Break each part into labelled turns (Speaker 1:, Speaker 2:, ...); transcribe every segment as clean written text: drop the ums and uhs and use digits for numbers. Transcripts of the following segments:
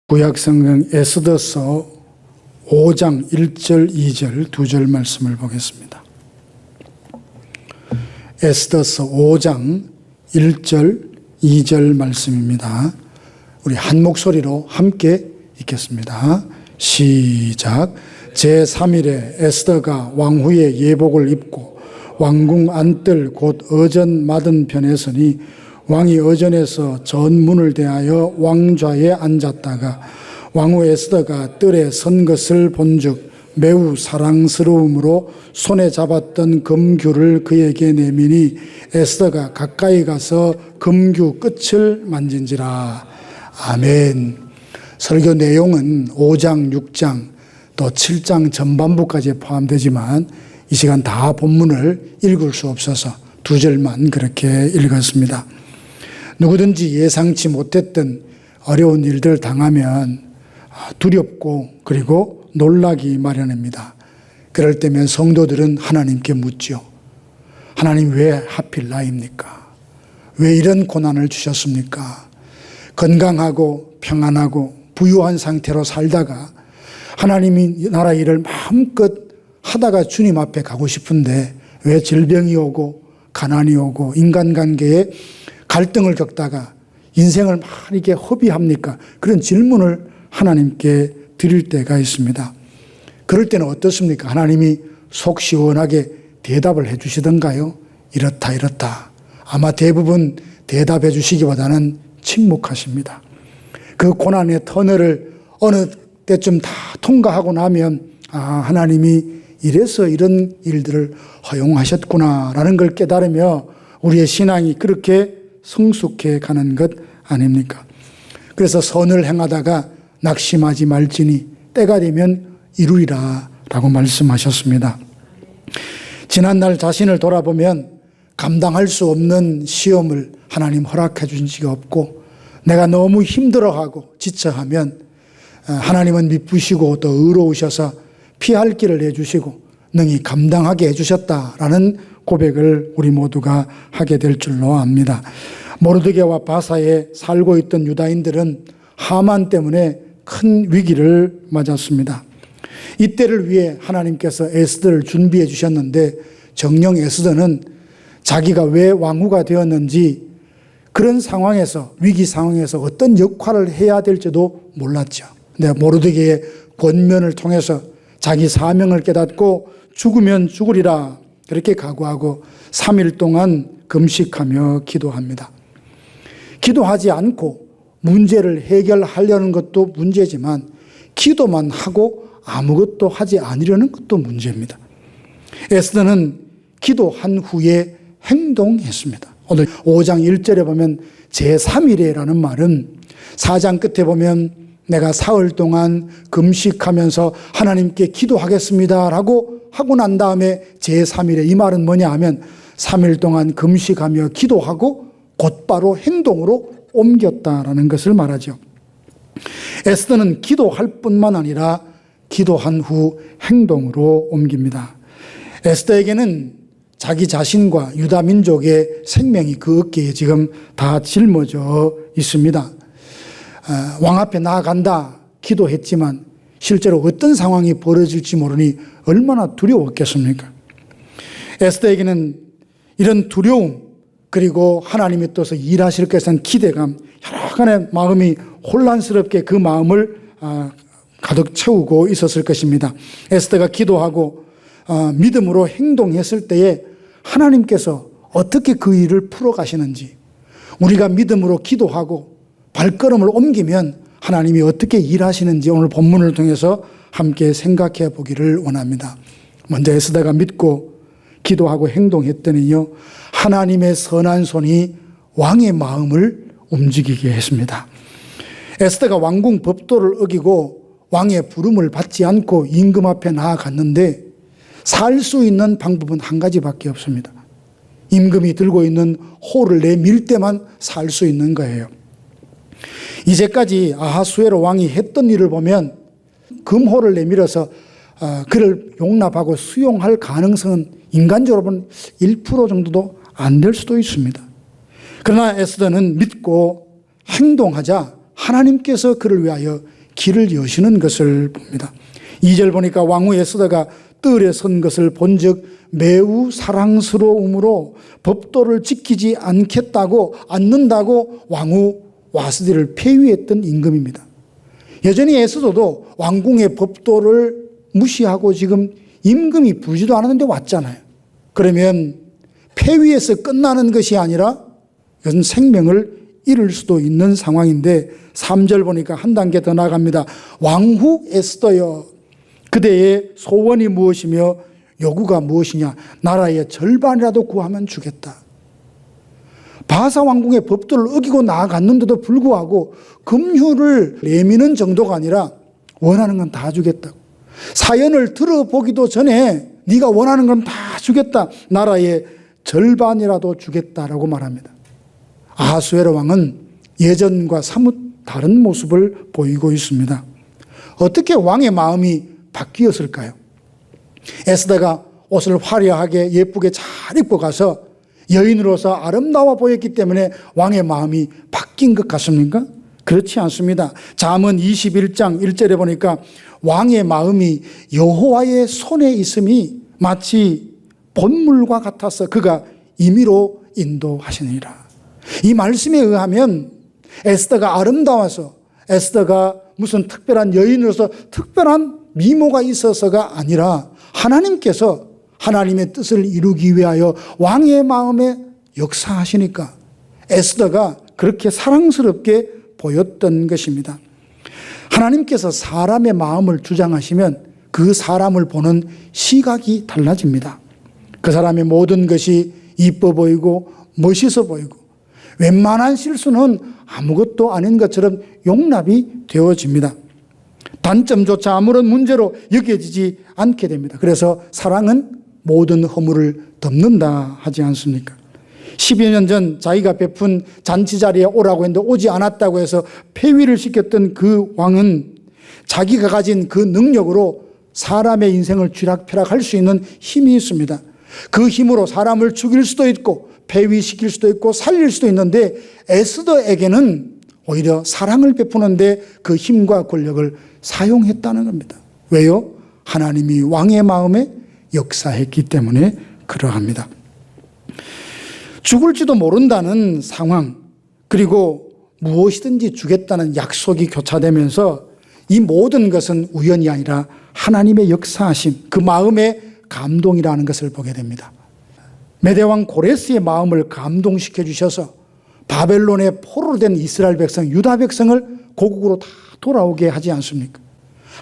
Speaker 1: 구약성경 에스더서 5장 1절 2절 두 절 말씀을 보겠습니다. 에스더서 5장 1절 2절 말씀입니다. 우리 한 목소리로 함께 읽겠습니다. 시작. 제3일에 에스더가 왕후의 예복을 입고 왕궁 안뜰 곧 어전 맞은편에 서니 왕이 어전에서 전문을 대하여 왕좌에 앉았다가 왕후 에스더가 뜰에 선 것을 본즉 매우 사랑스러움으로 손에 잡았던 금규를 그에게 내미니 에스더가 가까이 가서 금규 끝을 만진지라. 아멘. 설교 내용은 5장, 6장, 또 7장 전반부까지 포함되지만 이 시간 다 본문을 읽을 수 없어서 두 절만 그렇게 읽었습니다. 누구든지 예상치 못했던 어려운 일들을 당하면 두렵고 그리고 놀라기 마련입니다. 그럴 때면 성도들은 하나님께 묻죠. 하나님 왜 하필 나입니까? 왜 이런 고난을 주셨습니까? 건강하고 평안하고 부유한 상태로 살다가 하나님이 나라 일을 마음껏 하다가 주님 앞에 가고 싶은데 왜 질병이 오고 가난이 오고 인간관계에 갈등을 겪다가 인생을 이렇게 허비합니까? 그런 질문을 하나님께 드릴 때가 있습니다. 그럴 때는 어떻습니까? 하나님이 속 시원하게 대답을 해 주시던가요? 이렇다 이렇다. 아마 대부분 대답해 주시기보다는 침묵하십니다. 그 고난의 터널을 어느 때쯤 다 통과하고 나면 하나님이 이래서 이런 일들을 허용하셨구나라는 걸 깨달으며 우리의 신앙이 그렇게 성숙해 가는 것 아닙니까? 그래서 선을 행하다가 낙심하지 말지니 때가 되면 이루리라 라고 말씀하셨습니다. 지난날 자신을 돌아보면 감당할 수 없는 시험을 하나님 허락해 주신 적이 없고 내가 너무 힘들어하고 지쳐하면 하나님은 미쁘시고 또 의로우셔서 피할 길을 내주시고 능히 감당하게 해주셨다라는 고백을 우리 모두가 하게 될 줄로 압니다. 모르드게와 바사에 살고 있던 유다인들은 하만 때문에 큰 위기를 맞았습니다. 이때를 위해 하나님께서 에스더를 준비해 주셨는데 정녕 에스더는 자기가 왜 왕후가 되었는지 그런 상황에서 위기 상황에서 어떤 역할을 해야 될지도 몰랐죠. 근데 모르드게의 권면을 통해서 자기 사명을 깨닫고 죽으면 죽으리라 그렇게 각오하고 3일 동안 금식하며 기도합니다. 기도하지 않고 문제를 해결하려는 것도 문제지만 기도만 하고 아무것도 하지 않으려는 것도 문제입니다. 에스더는 기도한 후에 행동했습니다. 오늘 5장 1절에 보면 제3일에라는 말은 4장 끝에 보면 내가 사흘 동안 금식하면서 하나님께 기도하겠습니다 라고 하고 난 다음에 제3일에 이 말은 뭐냐 하면 3일 동안 금식하며 기도하고 곧바로 행동으로 옮겼다라는 것을 말하죠. 에스더는 기도할 뿐만 아니라 기도한 후 행동으로 옮깁니다. 에스더에게는 자기 자신과 유다 민족의 생명이 그 어깨에 지금 다 짊어져 있습니다. 왕 앞에 나아간다 기도했지만 실제로 어떤 상황이 벌어질지 모르니 얼마나 두려웠겠습니까? 에스더에게는 이런 두려움 그리고 하나님이 또서 일하실 것에 기대감 여러 가지 마음이 혼란스럽게 그 마음을 가득 채우고 있었을 것입니다. 에스더가 기도하고 믿음으로 행동했을 때에 하나님께서 어떻게 그 일을 풀어가시는지 우리가 믿음으로 기도하고 발걸음을 옮기면 하나님이 어떻게 일하시는지 오늘 본문을 통해서 함께 생각해 보기를 원합니다. 먼저 에스더가 믿고 기도하고 행동했더니요 하나님의 선한 손이 왕의 마음을 움직이게 했습니다. 에스더가 왕궁 법도를 어기고 왕의 부름을 받지 않고 임금 앞에 나아갔는데 살 수 있는 방법은 한 가지밖에 없습니다. 임금이 들고 있는 호를 내밀 때만 살 수 있는 거예요. 이제까지 아하수에로 왕이 했던 일을 보면 금호를 내밀어서 그를 용납하고 수용할 가능성은 인간적으로 보면 1% 정도도 안 될 수도 있습니다. 그러나 에스더는 믿고 행동하자 하나님께서 그를 위하여 길을 여시는 것을 봅니다. 2절 보니까 왕후 에스더가 뜰에 선 것을 본즉 매우 사랑스러움으로 법도를 지키지 않는다고 왕후 와스디를 폐위했던 임금입니다. 여전히 에스더도 왕궁의 법도를 무시하고 지금 임금이 부르지도 않았는데 왔잖아요. 그러면 폐위에서 끝나는 것이 아니라 이것은 생명을 잃을 수도 있는 상황인데 3절 보니까 한 단계 더 나갑니다. 왕후 에스더여, 그대의 소원이 무엇이며 요구가 무엇이냐? 나라의 절반이라도 구하면 주겠다. 바사 왕궁의 법도를 어기고 나아갔는데도 불구하고 금휴를 내미는 정도가 아니라 원하는 건 다 주겠다고. 사연을 들어보기도 전에 네가 원하는 건 다 주겠다. 나라의 절반이라도 주겠다라고 말합니다. 아하수에로 왕은 예전과 사뭇 다른 모습을 보이고 있습니다. 어떻게 왕의 마음이 바뀌었을까요? 에스더가 옷을 화려하게 예쁘게 잘 입고 가서 여인으로서 아름다워 보였기 때문에 왕의 마음이 바뀐 것 같습니까? 그렇지 않습니다. 잠언 21장 1절에 보니까 왕의 마음이 여호와의 손에 있음이 마치 본물과 같아서 그가 임의로 인도하시니라. 이 말씀에 의하면 에스더가 아름다워서, 에스더가 무슨 특별한 여인으로서 특별한 미모가 있어서가 아니라 하나님께서 하나님의 뜻을 이루기 위하여 왕의 마음에 역사하시니까 에스더가 그렇게 사랑스럽게 보였던 것입니다. 하나님께서 사람의 마음을 주장하시면 그 사람을 보는 시각이 달라집니다. 그 사람의 모든 것이 이뻐 보이고 멋있어 보이고 웬만한 실수는 아무것도 아닌 것처럼 용납이 되어집니다. 단점조차 아무런 문제로 여겨지지 않게 됩니다. 그래서 사랑은 모든 허물을 덮는다 하지 않습니까? 10여 년 전 자기가 베푼 잔치 자리에 오라고 했는데 오지 않았다고 해서 폐위를 시켰던 그 왕은 자기가 가진 그 능력으로 사람의 인생을 쥐락펴락할 수 있는 힘이 있습니다. 그 힘으로 사람을 죽일 수도 있고 폐위시킬 수도 있고 살릴 수도 있는데 에스더에게는 오히려 사랑을 베푸는데 그 힘과 권력을 사용했다는 겁니다. 왜요? 하나님이 왕의 마음에 역사했기 때문에 그러합니다. 죽을지도 모른다는 상황, 그리고 무엇이든지 주겠다는 약속이 교차되면서 이 모든 것은 우연이 아니라 하나님의 역사하심, 그 마음의 감동이라는 것을 보게 됩니다. 메대왕 고레스의 마음을 감동시켜 주셔서 바벨론의 포로로 된 이스라엘 백성, 유다 백성을 고국으로 다 돌아오게 하지 않습니까?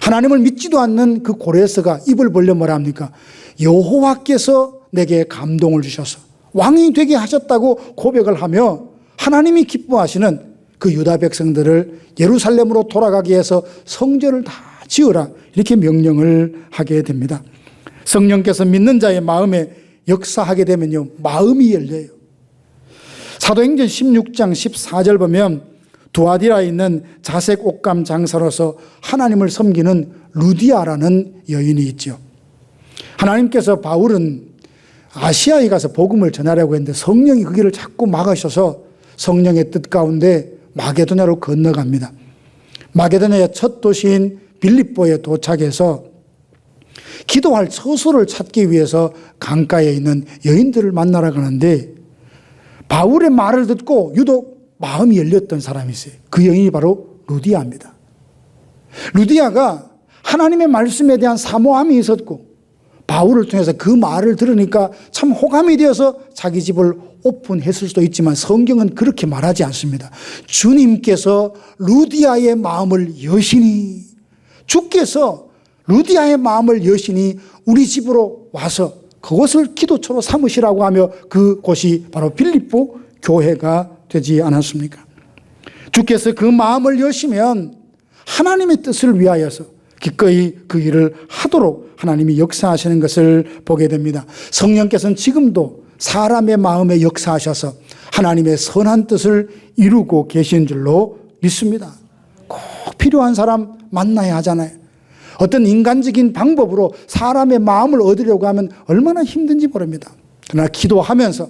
Speaker 1: 하나님을 믿지도 않는 그 고레스가 입을 벌려 뭐라 합니까? 여호와께서 내게 감동을 주셔서 왕이 되게 하셨다고 고백을 하며 하나님이 기뻐하시는 그 유다 백성들을 예루살렘으로 돌아가기 위해서 성전을 다 지으라 이렇게 명령을 하게 됩니다. 성령께서 믿는 자의 마음에 역사하게 되면요, 마음이 열려요. 사도행전 16장 14절 보면 두아디라에 있는 자색 옷감 장사로서 하나님을 섬기는 루디아라는 여인이 있죠. 하나님께서 바울은 아시아에 가서 복음을 전하려고 했는데 성령이 그 길을 자꾸 막으셔서 성령의 뜻 가운데 마게도냐로 건너갑니다. 마게도냐의 첫 도시인 빌립보에 도착해서 기도할 처소를 찾기 위해서 강가에 있는 여인들을 만나러 가는데 바울의 말을 듣고 유독 마음이 열렸던 사람이 있어요. 그 여인이 바로 루디아입니다. 루디아가 하나님의 말씀에 대한 사모함이 있었고 바울을 통해서 그 말을 들으니까 참 호감이 되어서 자기 집을 오픈했을 수도 있지만 성경은 그렇게 말하지 않습니다. 주님께서 루디아의 마음을 여시니, 주께서 루디아의 마음을 여시니 우리 집으로 와서 그것을 기도처로 삼으시라고 하며 그곳이 바로 빌립보 교회가 되지 않았습니까? 주께서 그 마음을 여시면 하나님의 뜻을 위하여서 기꺼이 그 일을 하도록 하나님이 역사하시는 것을 보게 됩니다. 성령께서는 지금도 사람의 마음에 역사하셔서 하나님의 선한 뜻을 이루고 계신 줄로 믿습니다. 꼭 필요한 사람 만나야 하잖아요. 어떤 인간적인 방법으로 사람의 마음을 얻으려고 하면 얼마나 힘든지 모릅니다. 그러나 기도하면서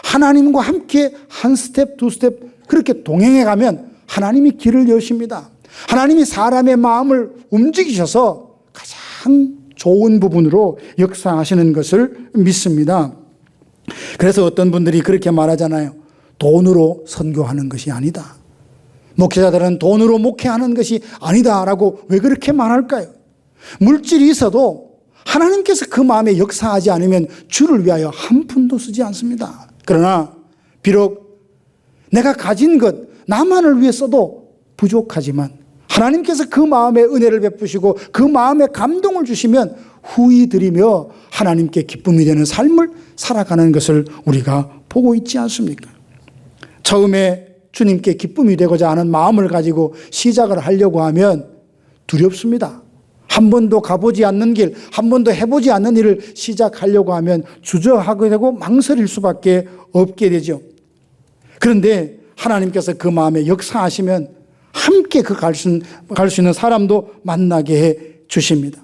Speaker 1: 하나님과 함께 한 스텝, 두 스텝 그렇게 동행해 가면 하나님이 길을 여십니다. 하나님이 사람의 마음을 움직이셔서 가장 좋은 부분으로 역사하시는 것을 믿습니다. 그래서 어떤 분들이 그렇게 말하잖아요. 돈으로 선교하는 것이 아니다. 목회자들은 돈으로 목회하는 것이 아니다라고 왜 그렇게 말할까요? 물질이 있어도 하나님께서 그 마음에 역사하지 않으면 주를 위하여 한 푼도 쓰지 않습니다. 그러나 비록 내가 가진 것 나만을 위해 써도 부족하지만 하나님께서 그 마음에 은혜를 베푸시고 그 마음에 감동을 주시면 후히 드리며 하나님께 기쁨이 되는 삶을 살아가는 것을 우리가 보고 있지 않습니까? 처음에 주님께 기쁨이 되고자 하는 마음을 가지고 시작을 하려고 하면 두렵습니다. 한 번도 가보지 않는 길, 한 번도 해보지 않는 일을 시작하려고 하면 주저하게 되고 망설일 수밖에 없게 되죠. 그런데 하나님께서 그 마음에 역사하시면 함께 갈 수 있는 사람도 만나게 해 주십니다.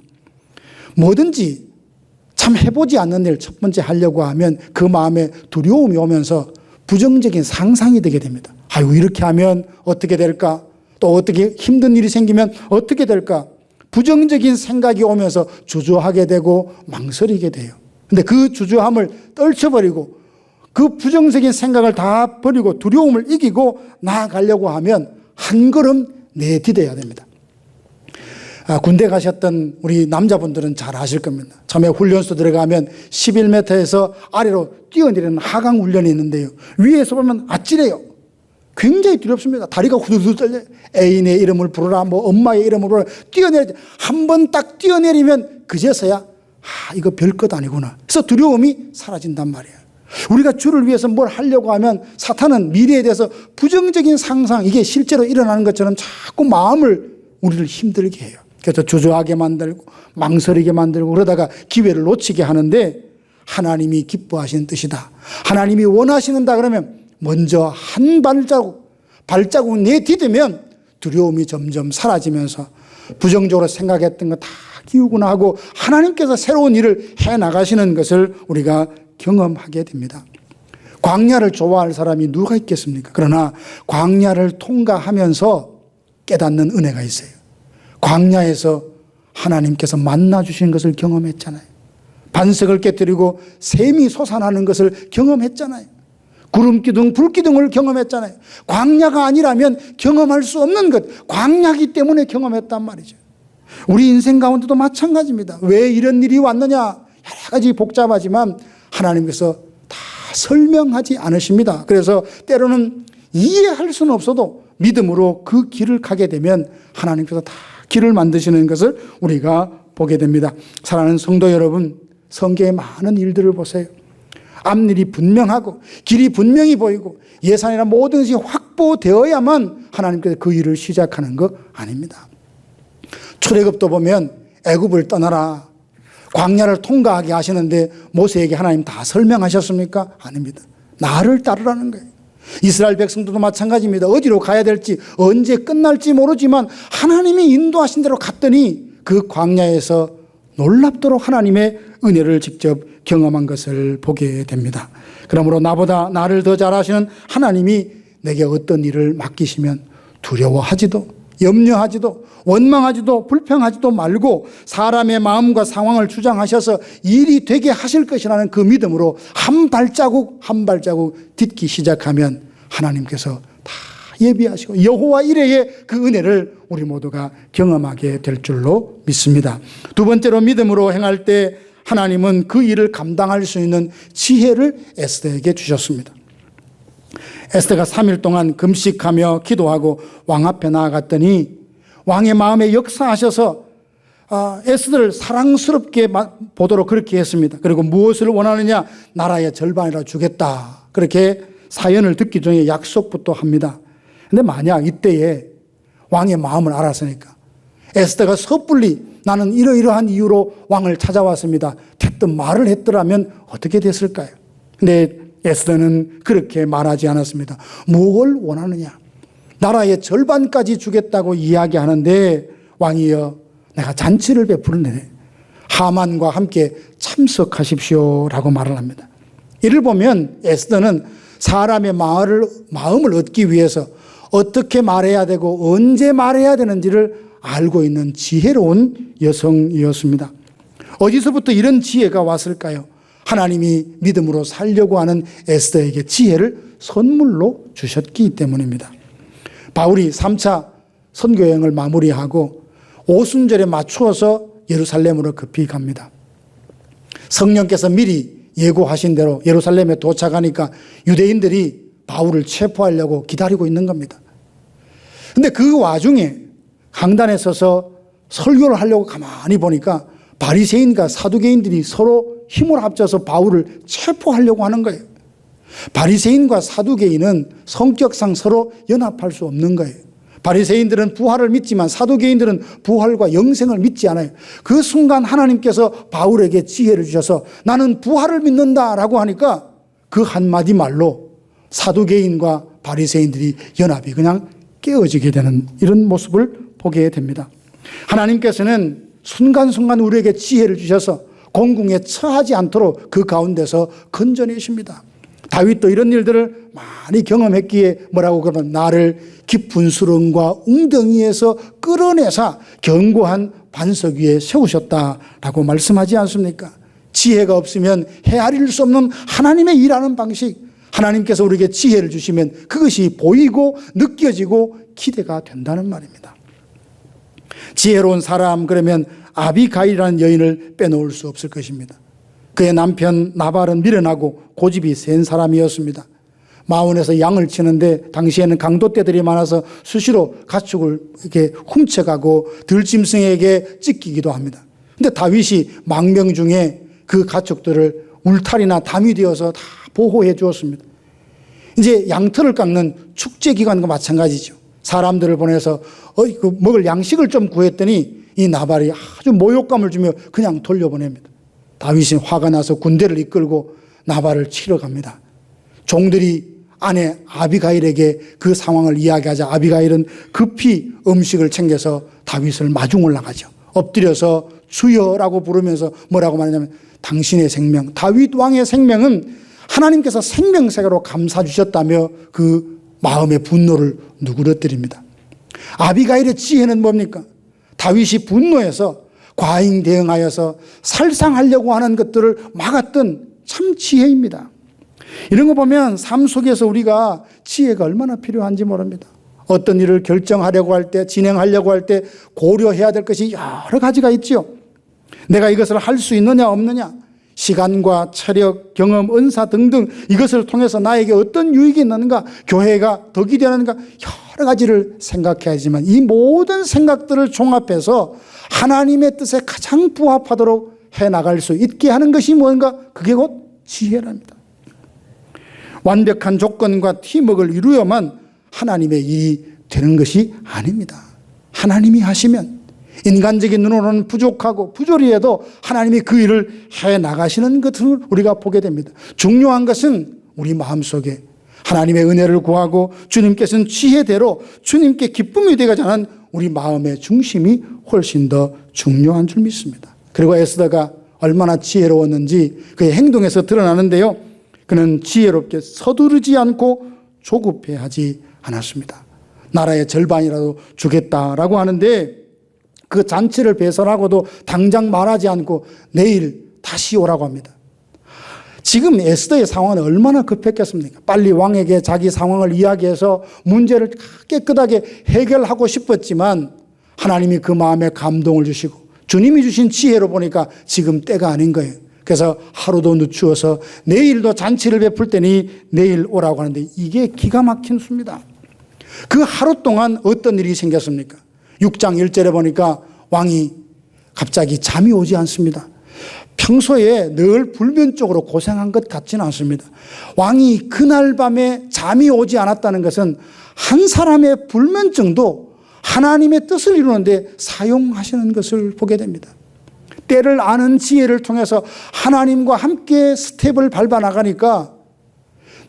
Speaker 1: 뭐든지 참 해보지 않는 일 첫 번째 하려고 하면 그 마음에 두려움이 오면서 부정적인 상상이 되게 됩니다. 아이고, 이렇게 하면 어떻게 될까? 또 어떻게 힘든 일이 생기면 어떻게 될까? 부정적인 생각이 오면서 주저하게 되고 망설이게 돼요. 근데 그 주저함을 떨쳐버리고 그 부정적인 생각을 다 버리고 두려움을 이기고 나아가려고 하면 한 걸음 내디뎌야 됩니다. 군대 가셨던 우리 남자분들은 잘 아실 겁니다. 처음에 훈련소 들어가면 11m에서 아래로 뛰어내리는 하강 훈련이 있는데요. 위에서 보면 아찔해요. 굉장히 두렵습니다. 다리가 후들후들 떨려요. 애인의 이름을 부르라, 엄마의 이름을 부르라. 뛰어내리지. 한 번 딱 뛰어내리면 그제서야 이거 별것 아니구나. 그래서 두려움이 사라진단 말이에요. 우리가 주를 위해서 뭘 하려고 하면 사탄은 미래에 대해서 부정적인 상상, 이게 실제로 일어나는 것처럼 자꾸 마음을 우리를 힘들게 해요. 그래서 주저하게 만들고 망설이게 만들고 그러다가 기회를 놓치게 하는데 하나님이 기뻐하시는 뜻이다. 하나님이 원하시는다 그러면 먼저 한 발자국 내디디면 두려움이 점점 사라지면서 부정적으로 생각했던 거 다 기우구나 하고 하나님께서 새로운 일을 해나가시는 것을 우리가 경험하게 됩니다. 광야를 좋아할 사람이 누가 있겠습니까? 그러나 광야를 통과하면서 깨닫는 은혜가 있어요. 광야에서 하나님께서 만나주신 것을 경험했잖아요. 반석을 깨뜨리고 샘이 솟아나는 것을 경험했잖아요. 구름기둥, 불기둥을 경험했잖아요. 광야가 아니라면 경험할 수 없는 것, 광야기 때문에 경험했단 말이죠. 우리 인생 가운데도 마찬가지입니다. 왜 이런 일이 왔느냐? 여러 가지 복잡하지만 하나님께서 다 설명하지 않으십니다. 그래서 때로는 이해할 수는 없어도 믿음으로 그 길을 가게 되면 하나님께서 다 길을 만드시는 것을 우리가 보게 됩니다. 사랑하는 성도 여러분, 성경의 많은 일들을 보세요. 앞일이 분명하고 길이 분명히 보이고 예산이나 모든 것이 확보되어야만 하나님께서 그 일을 시작하는 거 아닙니다. 출애굽도 보면 애굽을 떠나라, 광야를 통과하게 하시는데 모세에게 하나님 다 설명하셨습니까? 아닙니다. 나를 따르라는 거예요. 이스라엘 백성들도 마찬가지입니다. 어디로 가야 될지 언제 끝날지 모르지만 하나님이 인도하신 대로 갔더니 그 광야에서 놀랍도록 하나님의 은혜를 직접 경험한 것을 보게 됩니다. 그러므로 나보다 나를 더 잘하시는 하나님이 내게 어떤 일을 맡기시면 두려워하지도 염려하지도 원망하지도 불평하지도 말고 사람의 마음과 상황을 주장하셔서 일이 되게 하실 것이라는 그 믿음으로 한 발자국 한 발자국 딛기 시작하면 하나님께서 다 예비하시고 여호와 이레의 그 은혜를 우리 모두가 경험하게 될 줄로 믿습니다. 두 번째로 믿음으로 행할 때 하나님은 그 일을 감당할 수 있는 지혜를 에스더에게 주셨습니다. 에스더가 3일 동안 금식하며 기도하고 왕 앞에 나아갔더니 왕의 마음에 역사하셔서 에스더를 사랑스럽게 보도록 그렇게 했습니다. 그리고 무엇을 원하느냐? 나라의 절반이라 주겠다. 그렇게 사연을 듣기 전에 약속부터 합니다. 근데 만약 이때에 왕의 마음을 알았으니까 에스더가 섣불리 나는 이러이러한 이유로 왕을 찾아왔습니다. 대뜸 말을 했더라면 어떻게 됐을까요? 근데 에스더는 그렇게 말하지 않았습니다. 뭘 원하느냐? 나라의 절반까지 주겠다고 이야기하는데 왕이여 내가 잔치를 베푸는데 하만과 함께 참석하십시오라고 말을 합니다. 이를 보면 에스더는 사람의 마음을 얻기 위해서 어떻게 말해야 되고 언제 말해야 되는지를 알고 있는 지혜로운 여성이었습니다. 어디서부터 이런 지혜가 왔을까요? 하나님이 믿음으로 살려고 하는 에스더에게 지혜를 선물로 주셨기 때문입니다. 바울이 3차 선교여행을 마무리하고 오순절에 맞추어서 예루살렘으로 급히 갑니다. 성령께서 미리 예고하신 대로 예루살렘에 도착하니까 유대인들이 바울을 체포하려고 기다리고 있는 겁니다. 근데 그 와중에 강단에 서서 설교를 하려고 가만히 보니까 바리새인과 사두개인들이 서로 힘을 합쳐서 바울을 체포하려고 하는 거예요. 바리새인과 사두개인은 성격상 서로 연합할 수 없는 거예요. 바리새인들은 부활을 믿지만 사두개인들은 부활과 영생을 믿지 않아요. 그 순간 하나님께서 바울에게 지혜를 주셔서 나는 부활을 믿는다라고 하니까 그 한마디 말로 사두개인과 바리새인들이 연합이 그냥 깨어지게 되는 이런 모습을 보게 됩니다. 하나님께서는 순간순간 우리에게 지혜를 주셔서 공궁에 처하지 않도록 그 가운데서 건져내십니다. 다윗도 이런 일들을 많이 경험했기에 뭐라고 그러면 나를 깊은 수렁과 웅덩이에서 끌어내사 견고한 반석 위에 세우셨다라고 말씀하지 않습니까? 지혜가 없으면 헤아릴 수 없는 하나님의 일하는 방식, 하나님께서 우리에게 지혜를 주시면 그것이 보이고 느껴지고 기대가 된다는 말입니다. 지혜로운 사람 그러면 아비가일이라는 여인을 빼놓을 수 없을 것입니다. 그의 남편 나발은 미련하고 고집이 센 사람이었습니다. 마온에서 양을 치는데 당시에는 강도떼들이 많아서 수시로 가축을 이렇게 훔쳐가고 들짐승에게 찢기기도 합니다. 근데 다윗이 망명 중에 그 가축들을 울타리나 담이 되어서 다 보호해 주었습니다. 이제 양털을 깎는 축제 기간과 마찬가지죠. 사람들을 보내서 먹을 양식을 좀 구했더니 이 나발이 아주 모욕감을 주며 그냥 돌려보냅니다. 다윗이 화가 나서 군대를 이끌고 나발을 치러 갑니다. 종들이 아내 아비가일에게 그 상황을 이야기하자 아비가일은 급히 음식을 챙겨서 다윗을 마중 올라가죠. 엎드려서 주여라고 부르면서 뭐라고 말하냐면 당신의 생명, 다윗 왕의 생명은 하나님께서 생명색으로 감싸 주셨다며 그 마음의 분노를 누그러뜨립니다. 아비가일의 지혜는 뭡니까? 다윗이 분노해서 과잉 대응하여서 살상하려고 하는 것들을 막았던 참 지혜입니다. 이런 거 보면 삶 속에서 우리가 지혜가 얼마나 필요한지 모릅니다. 어떤 일을 결정하려고 할 때, 진행하려고 할 때 고려해야 될 것이 여러 가지가 있죠. 내가 이것을 할 수 있느냐 없느냐, 시간과 체력, 경험, 은사 등등 이것을 통해서 나에게 어떤 유익이 있는가, 교회가 덕이 되는가 여러 가지를 생각해야지만 이 모든 생각들을 종합해서 하나님의 뜻에 가장 부합하도록 해나갈 수 있게 하는 것이 뭔가? 그게 곧 지혜랍니다. 완벽한 조건과 팀워크를 이루어야만 하나님의 일이 되는 것이 아닙니다. 하나님이 하시면 인간적인 눈으로는 부족하고 부조리해도 하나님이 그 일을 해나가시는 것을 우리가 보게 됩니다. 중요한 것은 우리 마음속에 하나님의 은혜를 구하고 주님께서는 지혜대로 주님께 기쁨이 되게 하는 우리 마음의 중심이 훨씬 더 중요한 줄 믿습니다. 그리고 에스더가 얼마나 지혜로웠는지 그의 행동에서 드러나는데요. 그는 지혜롭게 서두르지 않고 조급해하지 않았습니다. 나라의 절반이라도 주겠다라고 하는데 그 잔치를 배설하고도 당장 말하지 않고 내일 다시 오라고 합니다. 지금 에스더의 상황은 얼마나 급했겠습니까? 빨리 왕에게 자기 상황을 이야기해서 문제를 깨끗하게 해결하고 싶었지만 하나님이 그 마음에 감동을 주시고 주님이 주신 지혜로 보니까 지금 때가 아닌 거예요. 그래서 하루도 늦추어서 내일도 잔치를 베풀 때니 내일 오라고 하는데 이게 기가 막힌 수입니다. 그 하루 동안 어떤 일이 생겼습니까? 6장 1절에 보니까 왕이 갑자기 잠이 오지 않습니다. 평소에 늘 불면증으로 고생한 것 같지는 않습니다. 왕이 그날 밤에 잠이 오지 않았다는 것은 한 사람의 불면증도 하나님의 뜻을 이루는데 사용하시는 것을 보게 됩니다. 때를 아는 지혜를 통해서 하나님과 함께 스텝을 밟아 나가니까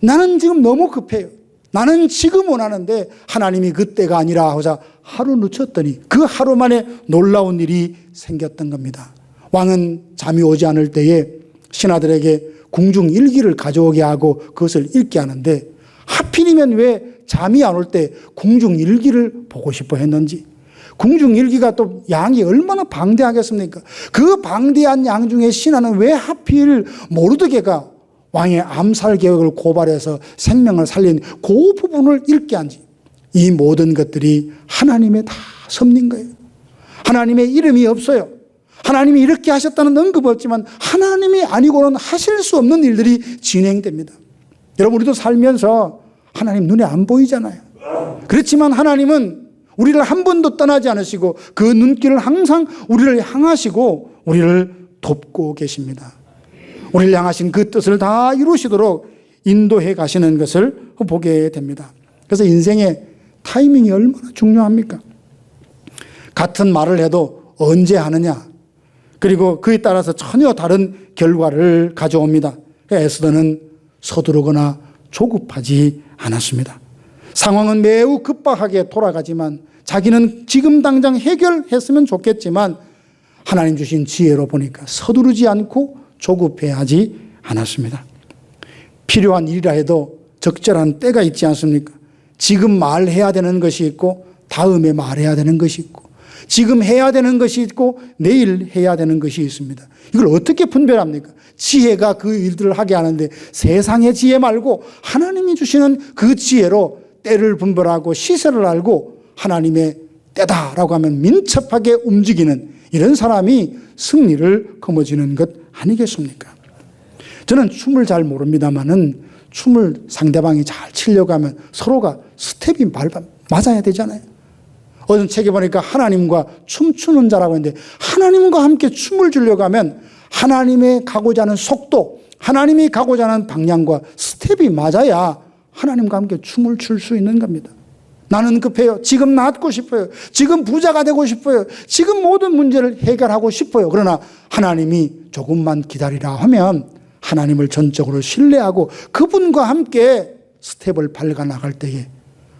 Speaker 1: 나는 지금 너무 급해요. 나는 지금 원하는데 하나님이 그때가 아니라 하고자 하루 늦췄더니 그 하루 만에 놀라운 일이 생겼던 겁니다. 왕은 잠이 오지 않을 때에 신하들에게 궁중 일기를 가져오게 하고 그것을 읽게 하는데 하필이면 왜 잠이 안 올 때 궁중일기를 보고 싶어 했는지, 궁중일기가 또 양이 얼마나 방대하겠습니까? 그 방대한 양 중에 신하는 왜 하필 모르드게가 왕의 암살 계획을 고발해서 생명을 살린 그 부분을 읽게 한지, 이 모든 것들이 하나님의 다 섭리인 거예요. 하나님의 이름이 없어요. 하나님이 이렇게 하셨다는 언급 없지만 하나님이 아니고는 하실 수 없는 일들이 진행됩니다. 여러분, 우리도 살면서 하나님 눈에 안 보이잖아요. 그렇지만 하나님은 우리를 한 번도 떠나지 않으시고 그 눈길을 항상 우리를 향하시고 우리를 돕고 계십니다. 우리를 향하신 그 뜻을 다 이루시도록 인도해 가시는 것을 보게 됩니다. 그래서 인생의 타이밍이 얼마나 중요합니까? 같은 말을 해도 언제 하느냐, 그리고 그에 따라서 전혀 다른 결과를 가져옵니다. 에스더는 서두르거나 조급하지 않았습니다. 상황은 매우 급박하게 돌아가지만 자기는 지금 당장 해결했으면 좋겠지만 하나님 주신 지혜로 보니까 서두르지 않고 조급해하지 않았습니다. 필요한 일이라 해도 적절한 때가 있지 않습니까? 지금 말해야 되는 것이 있고 다음에 말해야 되는 것이 있고 지금 해야 되는 것이 있고 내일 해야 되는 것이 있습니다. 이걸 어떻게 분별합니까? 지혜가 그 일들을 하게 하는데 세상의 지혜 말고 하나님이 주시는 그 지혜로 때를 분별하고 시세를 알고 하나님의 때다라고 하면 민첩하게 움직이는 이런 사람이 승리를 거머쥐는 것 아니겠습니까? 저는 춤을 잘 모릅니다만은 춤을 상대방이 잘 치려고 하면 서로가 스텝이 맞아야 되잖아요. 어떤 책에 보니까 하나님과 춤추는 자라고 했는데 하나님과 함께 춤을 추려고 하면 하나님의 가고자 하는 속도, 하나님이 가고자 하는 방향과 스텝이 맞아야 하나님과 함께 춤을 출 수 있는 겁니다. 나는 급해요. 지금 낫고 싶어요. 지금 부자가 되고 싶어요. 지금 모든 문제를 해결하고 싶어요. 그러나 하나님이 조금만 기다리라 하면 하나님을 전적으로 신뢰하고 그분과 함께 스텝을 밟아 나갈 때에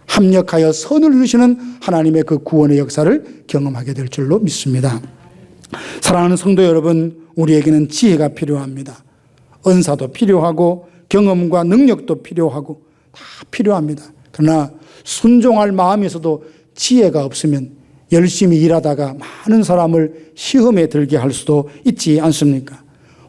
Speaker 1: 합력하여 선을 이루시는 하나님의 그 구원의 역사를 경험하게 될 줄로 믿습니다. 사랑하는 성도 여러분, 우리에게는 지혜가 필요합니다. 은사도 필요하고 경험과 능력도 필요하고 다 필요합니다. 그러나 순종할 마음이 있어도 지혜가 없으면 열심히 일하다가 많은 사람을 시험에 들게 할 수도 있지 않습니까?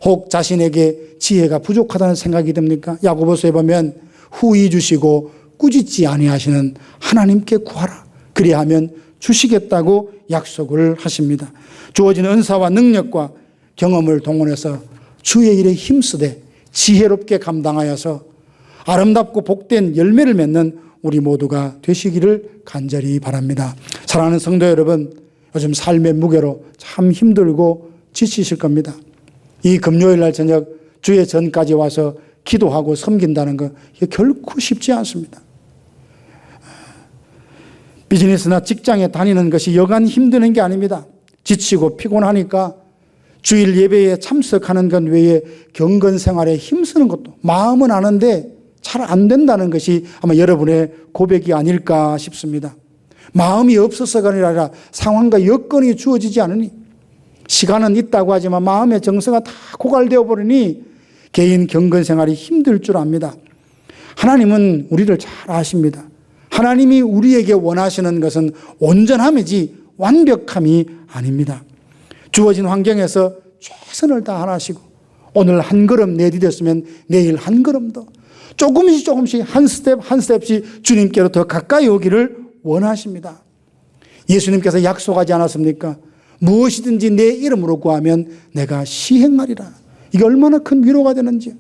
Speaker 1: 혹 자신에게 지혜가 부족하다는 생각이 듭니까? 야고보서에 보면 후히 주시고 꾸짖지 아니하시는 하나님께 구하라. 그리하면 주시겠다고 약속을 하십니다. 주어진 은사와 능력과 경험을 동원해서 주의 일에 힘쓰되 지혜롭게 감당하여서 아름답고 복된 열매를 맺는 우리 모두가 되시기를 간절히 바랍니다. 사랑하는 성도 여러분, 요즘 삶의 무게로 참 힘들고 지치실 겁니다. 이 금요일 날 저녁 주의 전까지 와서 기도하고 섬긴다는 거 이게 결코 쉽지 않습니다. 비즈니스나 직장에 다니는 것이 여간 힘드는 게 아닙니다. 지치고 피곤하니까 주일 예배에 참석하는 것 외에 경건 생활에 힘쓰는 것도 마음은 아는데 잘 안 된다는 것이 아마 여러분의 고백이 아닐까 싶습니다. 마음이 없어서가 아니라 상황과 여건이 주어지지 않으니, 시간은 있다고 하지만 마음의 정서가 다 고갈되어 버리니 개인 경건 생활이 힘들 줄 압니다. 하나님은 우리를 잘 아십니다. 하나님이 우리에게 원하시는 것은 온전함이지 완벽함이 아닙니다. 주어진 환경에서 최선을 다하시고 오늘 한 걸음 내디뎠으면 내일 한 걸음 더 조금씩 한 스텝씩 주님께로 더 가까이 오기를 원하십니다. 예수님께서 약속하지 않았습니까? 무엇이든지 내 이름으로 구하면 내가 시행하리라. 이게 얼마나 큰 위로가 되는지.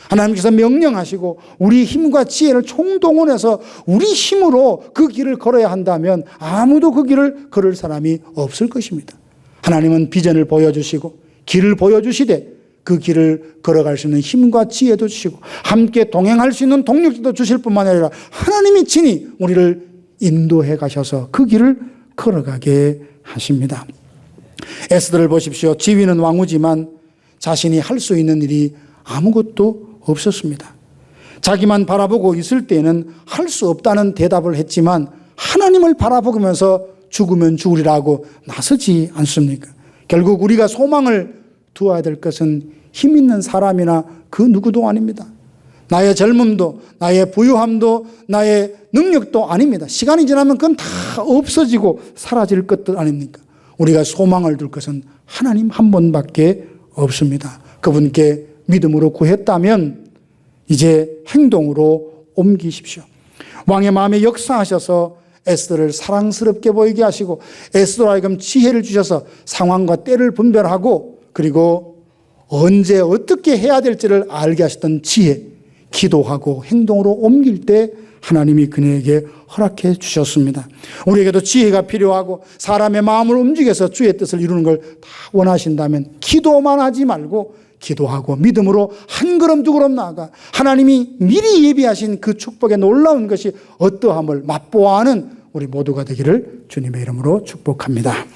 Speaker 1: 하나님께서 명령하시고 우리 힘과 지혜를 총동원해서 우리 힘으로 그 길을 걸어야 한다면 아무도 그 길을 걸을 사람이 없을 것입니다. 하나님은 비전을 보여주시고 길을 보여주시되 그 길을 걸어갈 수 있는 힘과 지혜도 주시고 함께 동행할 수 있는 동력도 주실 뿐만 아니라 하나님이 친히 우리를 인도해 가셔서 그 길을 걸어가게 하십니다. 에스더를 보십시오. 지위는 왕후지만 자신이 할 수 있는 일이 아무것도 없었습니다. 자기만 바라보고 있을 때는 할 수 없다는 대답을 했지만 하나님을 바라보면서 죽으면 죽으리라고 나서지 않습니까? 결국 우리가 소망을 두어야 될 것은 힘 있는 사람이나 그 누구도 아닙니다. 나의 젊음도, 나의 부유함도, 나의 능력도 아닙니다. 시간이 지나면 그건 다 없어지고 사라질 것들 아닙니까? 우리가 소망을 둘 것은 하나님 한 분밖에 없습니다. 그분께 믿음으로 구했다면 이제 행동으로 옮기십시오. 왕의 마음에 역사하셔서 에스더를 사랑스럽게 보이게 하시고 에스더로 하여금 지혜를 주셔서 상황과 때를 분별하고 그리고 언제 어떻게 해야 될지를 알게 하셨던 지혜, 기도하고 행동으로 옮길 때 하나님이 그녀에게 허락해 주셨습니다. 우리에게도 지혜가 필요하고 사람의 마음을 움직여서 주의 뜻을 이루는 걸 다 원하신다면 기도만 하지 말고 기도하고 믿음으로 한 걸음 두 걸음 나아가 하나님이 미리 예비하신 그 축복의 놀라운 것이 어떠함을 맛보아하는 우리 모두가 되기를 주님의 이름으로 축복합니다.